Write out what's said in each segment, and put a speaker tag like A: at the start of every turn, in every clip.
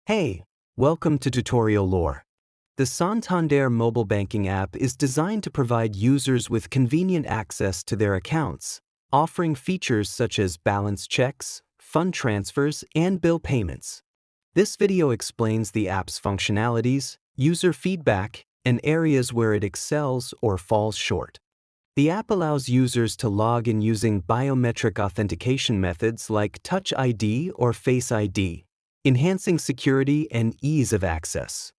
A: Hey, welcome to Tutorial Lore. The Santander Mobile Banking app is designed to provide users with convenient access to their accounts, offering features such as balance checks, fund transfers, and bill payments. This video explains the app's functionalities, user feedback, and areas where it excels or falls short. The app allows users to log in using biometric authentication methods like Touch ID or Face ID, enhancing security and ease of access.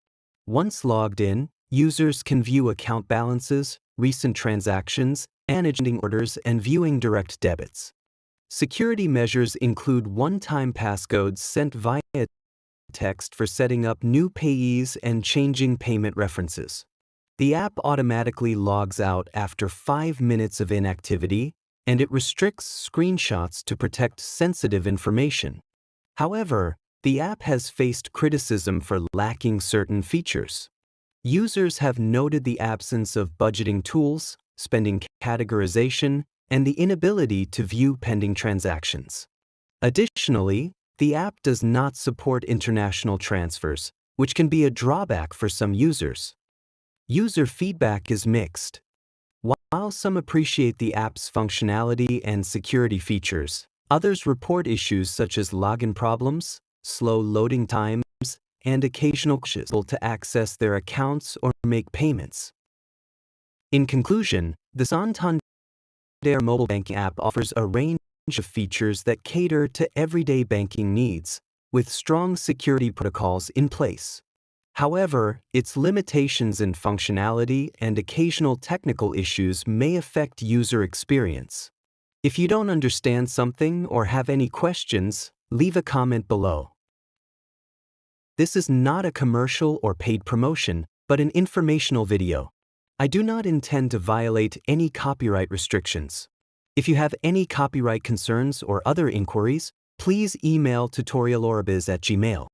A: Once logged in, users can view account balances, recent transactions, managing orders, and viewing direct debits. Security measures include one-time passcodes sent via text for setting up new payees and changing payment references. The app automatically logs out after 5 minutes of inactivity, and it restricts screenshots to protect sensitive information. However, the app has faced criticism for lacking certain features. Users have noted the absence of budgeting tools, spending categorization, and the inability to view pending transactions. Additionally, the app does not support international transfers, which can be a drawback for some users. User feedback is mixed. While some appreciate the app's functionality and security features, others report issues such as login problems, slow loading times, and occasional glitches to access their accounts or make payments. In conclusion, the Santander Mobile Banking app offers a range of features that cater to everyday banking needs, with strong security protocols in place. However, its limitations in functionality and occasional technical issues may affect user experience. If you don't understand something or have any questions, leave a comment below. This is not a commercial or paid promotion, but an informational video. I do not intend to violate any copyright restrictions. If you have any copyright concerns or other inquiries, please email tutorialorbiz@gmail.com.